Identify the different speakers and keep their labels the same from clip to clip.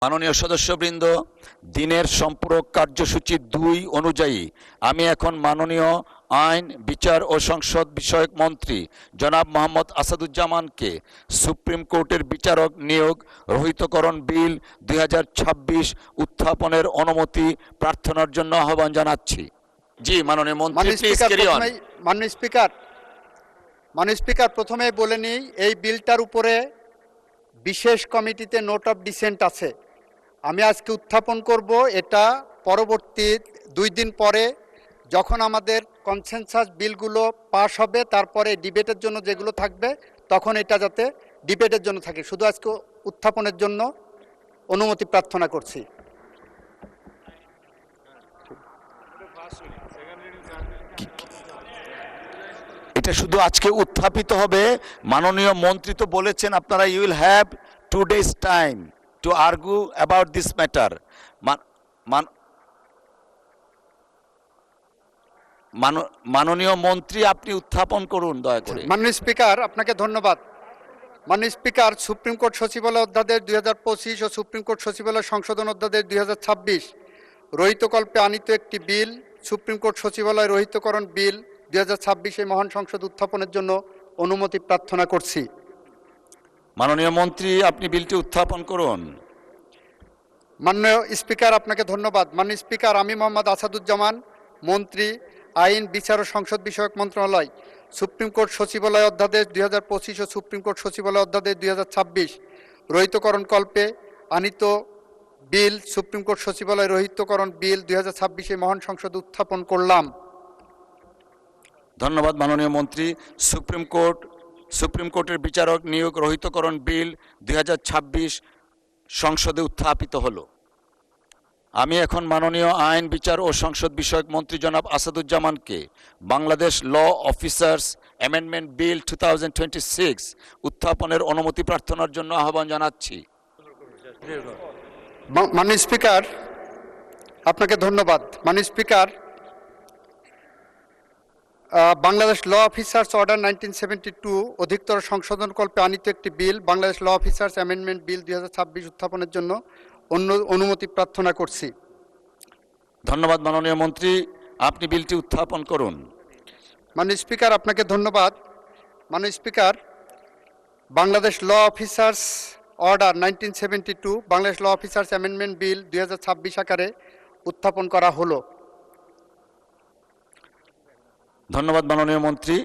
Speaker 1: মাননীয় সদস্যবৃন্দ, দিনের সম্পূরক কার্যসূচি 2 অনুযায়ী আমি এখন মাননীয় আইন, বিচার ও সংসদ বিষয়ক মন্ত্রী জনাব মোহাম্মদ আসাদুজ্জামানকে সুপ্রিম কোর্টের বিচারক নিয়োগ রহিতকরণ বিল 2026 উত্থাপনের অনুমতি প্রার্থনার জন্য আহ্বান জানাচ্ছি। জি মাননীয় মন্ত্রী, প্লিজ ক্যারি অন।
Speaker 2: মাননীয় স্পিকার, প্রথমে বলে নিই, এই বিলটার উপরে বিশেষ কমিটিতে নোট অফ ডিসেন্ট আছে। আমি আজকে উত্থাপন করব, এটা পরবর্তী 2 দিন পরে যখন আমাদের কনসেনসাস বিলগুলো পাশ হবে, তারপরে ডিবেটের জন্য যেগুলো থাকবে তখন এটা যাতে ডিবেটের জন্য থাকে। শুধু আজকে উত্থাপনের জন্য অনুমতি প্রার্থনা করছি।
Speaker 1: এটা শুধু আজকে উত্থাপিত হবে। মাননীয় মন্ত্রী তো বলেছেন আপনারা you will have 2 days time to argue about this matter. মাননীয় মন্ত্রী, আপনি উত্থাপন করুন দয়া করে।
Speaker 2: মাননীয় স্পিকার, আপনাকে ধন্যবাদ। মাননীয় স্পিকার, সুপ্রিম কোর্ট সচিবালয় অধ্যাদেশ 2025 ও সুপ্রিম কোর্ট সচিবালয় সংশোধন অধ্যাদেশ 2026 রহিতকল্পে আনিত একটি বিল, সুপ্রিম কোর্ট সচিবালয় রহিতকরণ বিল 2026 এই মহান সংসদ উত্থাপনের জন্য অনুমতি প্রার্থনা করছি।
Speaker 1: মাননীয় মন্ত্রী, আপনি বিলটি উত্থাপন করুন।
Speaker 2: মাননীয় স্পিকার, আপনাকে ধন্যবাদ। মাননীয় স্পিকার, আমি মোহাম্মদ আসাদুজ্জামান, মন্ত্রী, আইন, বিচার ও সংসদ বিষয়ক মন্ত্রণালয়, সুপ্রিম কোর্ট সচিবালয় অধ্যাদেশ 2025 ও সুপ্রিম কোর্ট সচিবালয় অধ্যাদেশ 2026 রহিতকরণ কল্পে আনিত বিল, সুপ্রিম কোর্ট সচিবালয় রহিতকরণ বিল 2026 মহান সংসদ উত্থাপন করলাম।
Speaker 1: ধন্যবাদ মাননীয় মন্ত্রী। সুপ্রিম কোর্টের বিচারক নিয়োগ রহিতকরণ বিল 2026 সংসদে উত্থাপিত হলো। আমি এখন মাননীয় আইন, বিচার ও সংসদ বিষয়ক মন্ত্রী জনাব আসাদুজ্জামানকে বাংলাদেশ ল অফিসার্স অ্যামেন্ডমেন্ট বিল 2026 উত্থাপনের অনুমতি প্রার্থনার জন্য আহ্বান জানাচ্ছি।
Speaker 2: মাননীয় স্পিকার, আপনাকে ধন্যবাদ। মাননীয় স্পিকার, বাংলাদেশ ল অফিসার্স অর্ডার 1972 অধিকতর সংশোধনকল্পে আনিত একটি বিল, বাংলাদেশ ল অফিসার্স অ্যামেন্ডমেন্ট বিল 2026 উত্থাপনের জন্য অনুমতি প্রার্থনা করছি।
Speaker 1: ধন্যবাদ মাননীয় মন্ত্রী, আপনি বিলটি উত্থাপন করুন।
Speaker 2: মাননীয় স্পিকার, আপনাকে ধন্যবাদ। মাননীয় স্পিকার, বাংলাদেশ ল অফিসার্স অর্ডার 1972 বাংলাদেশ ল অফিসার্স অ্যামেন্ডমেন্ট বিল 2026 আকারে উত্থাপন করা হলো।
Speaker 1: ধন্যবাদ মাননীয় মন্ত্রী।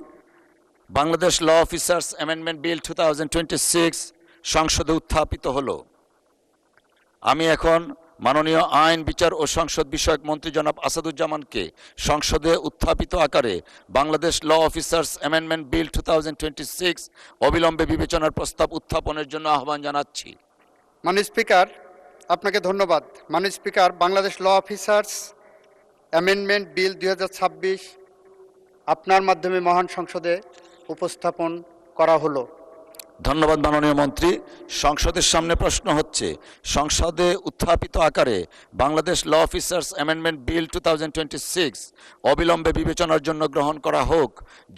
Speaker 1: বাংলাদেশ ল অফিসার্স অ্যামেন্ডমেন্ট বিল 2026 সংসদে উত্থাপিত হলো। আমি এখন মাননীয় আইন, বিচার ও সংসদ বিষয়ক মন্ত্রী জনাব আসাদুজ্জামানকে সংসদে উত্থাপিত আকারে বাংলাদেশ ল অফিসার্স অ্যামেন্ডমেন্ট বিল 2026 অবিলম্বে বিবেচনার প্রস্তাব উত্থাপনের জন্য আহ্বান জানাচ্ছি।
Speaker 2: মাননীয় স্পিকার, আপনাকে ধন্যবাদ। মাননীয় স্পিকার, বাংলাদেশ ল অফিসার্স অ্যামেন্ডমেন্ট বিল 2026 আপনার মাধ্যমে মহান সংসদে উপস্থাপন করা হলো।
Speaker 1: ধন্যবাদ মাননীয় মন্ত্রী। সংসদের সামনে প্রশ্ন হচ্ছে, সংসদে উত্থাপিত আকারে বাংলাদেশ ল অফিসার্স অ্যামেন্ডমেন্ট বিল 2026 অবিলম্বে বিবেচনার জন্য গ্রহণ করা হোক।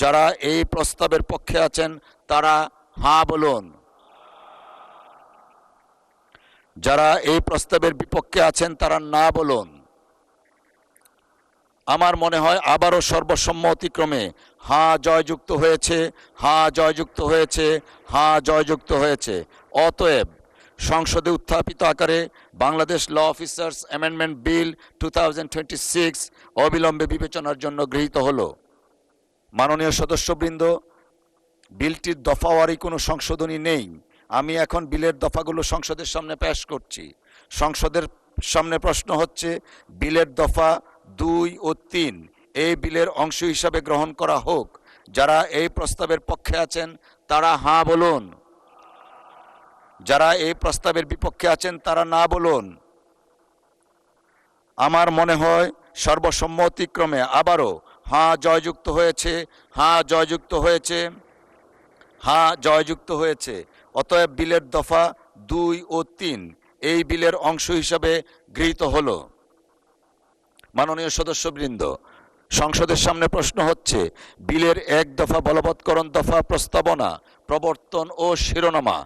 Speaker 1: যারা এই প্রস্তাবের পক্ষে আছেন তারা হাঁ বলুন। যারা এই প্রস্তাবের বিপক্ষে আছেন তারা না বলুন। আমার মনে হয় আবারও সর্বসম্মতিক্রমে হাঁ জয়যুক্ত হয়েছে, হাঁ জয়যুক্ত হয়েছে, হাঁ জয়যুক্ত হয়েছে। অতএব সংসদে উত্থাপিত আকারে বাংলাদেশ ল অফিসার্স অ্যামেন্ডমেন্ট বিল 2026 অবিলম্বে বিবেচনার জন্য গৃহীত হলো। মাননীয় সদস্যবৃন্দ, বিলটির দফাওয়ারি কোনো সংশোধনী নেই। আমি এখন বিলের দফাগুলো সংসদের সামনে পেশ করছি। সংসদের সামনে প্রশ্ন হচ্ছে, বিলের দফা 2 ও 3 এই বিলের অংশ হিসাবে গ্রহণ করা হোক। যারা এই প্রস্তাবের পক্ষে আছেন তারা হাঁ বলুন। যারা এই প্রস্তাবের বিপক্ষে আছেন তারা না বলুন। আমার মনে হয় সর্বসম্মতিক্রমে আবারও হাঁ জয়যুক্ত হয়েছে, হাঁ জয়যুক্ত হয়েছে, হাঁ জয়যুক্ত হয়েছে। অতএব বিলের দফা 2 ও 3 এই বিলের অংশ হিসাবে গৃহীত হলো। মাননীয় সদস্যবৃন্দ, সংসদের সামনে প্রশ্ন হচ্ছে, বিলের 1 দফা বলবৎকরণ দফা প্রস্তাবনা প্রবর্তন ও শিরোনামা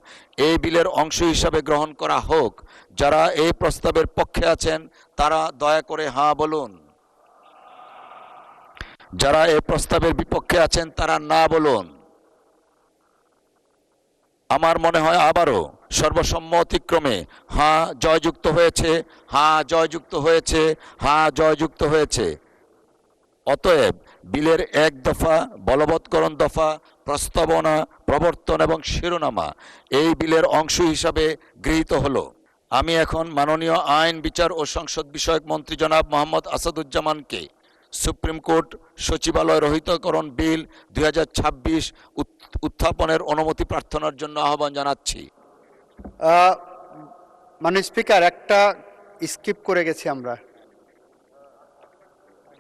Speaker 1: এই বিলের অংশ হিসাবে গ্রহণ করা হোক। যারা এই প্রস্তাবের পক্ষে আছেন তারা দয়া করে হাঁ বলুন। যারা এই প্রস্তাবের বিপক্ষে আছেন তারা না বলুন। আমার মনে হয় আবারও সর্বসম্মতিক্রমে হাঁ জয়যুক্ত হয়েছে, হাঁ জয়যুক্ত হয়েছে, হাঁ জয়যুক্ত হয়েছে। অতএব বিলের এক দফা, বলবৎকরণ দফা, প্রস্তাবনা, প্রবর্তন এবং শিরোনামা এই বিলের অংশ হিসাবে গৃহীত হলো। আমি এখন মাননীয় আইন, বিচার ও সংসদ বিষয়ক মন্ত্রী জনাব মোহাম্মদ আসাদুজ্জামানকে সুপ্রিম কোর্ট সচিবালয় রহিতকরণ বিল 2026 উত্থাপনের অনুমতি প্রার্থনার জন্য আহ্বান জানাচ্ছি।
Speaker 2: মাননীয় স্পিকার, একটা স্কিপ করে গেছি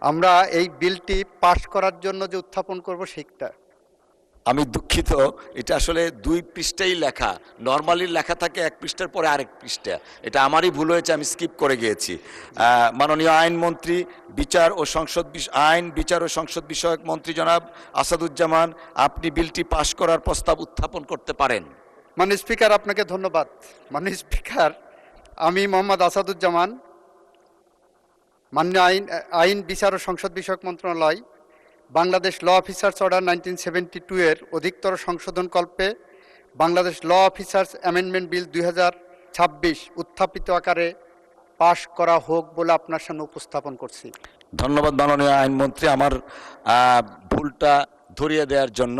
Speaker 2: আমরা এই বিলটি পাশ করার জন্য যে উত্থাপন করব সেটা।
Speaker 1: আমি দুঃখিত, এটা আসলে 2 পৃষ্ঠাই লেখা। নর্মালি লেখা থাকে 1 পৃষ্ঠার পরে আরেক পৃষ্ঠা। এটা আমারই ভুল হয়েছে, আমি স্কিপ করে গিয়েছি। মাননীয় আইনমন্ত্রী, আইন, বিচার ও সংসদ বিষয়ক মন্ত্রী জনাব আসাদুজ্জামান, আপনি বিলটি পাশ করার প্রস্তাব উত্থাপন করতে পারেন।
Speaker 2: মাননীয় স্পিকার, আপনাকে ধন্যবাদ। মাননীয় স্পিকার, আমি মোহাম্মদ আসাদুজ্জামান মাননীয় আইন, বিচার ও সংসদ বিষয়ক মন্ত্রণালয়, বাংলাদেশ ল অফিসার্স অর্ডার 1972 এর অধিকতর সংশোধন কল্পে বাংলাদেশ ল অফিসার্স অ্যামেন্ডমেন্ট বিল 2026 উত্থাপিত আকারে পাশ করা হোক বলে আপনার সামনে উপস্থাপন করছি।
Speaker 1: ধন্যবাদ মাননীয় আইনমন্ত্রী আমার ভুলটা ধরিয়ে দেওয়ার জন্য।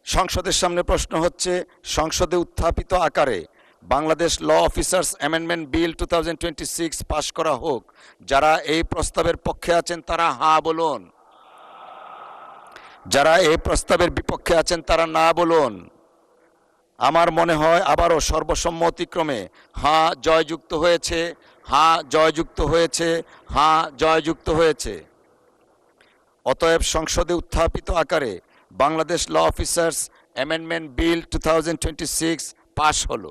Speaker 1: সংসদের সামনে প্রশ্ন হচ্ছে, সংসদে উত্থাপিত আকারে বাংলাদেশ ল অফিসার্স অ্যামেন্ডমেন্ট বিল 2026 পাশ করা হোক। যারা এই প্রস্তাবের পক্ষে আছেন তারা হাঁ বলুন। যারা এই প্রস্তাবের বিপক্ষে আছেন তারা না বলুন। আমার মনে হয় আবারও সর্বসম্মতিক্রমে হাঁ জয়যুক্ত হয়েছে, হাঁ জয়যুক্ত হয়েছে, হাঁ জয়যুক্ত হয়েছে। অতএব সংসদে উত্থাপিত আকারে বাংলাদেশ ল অফিসার্স অ্যামেন্ডমেন্ট বিল 2026 পাশ হলো।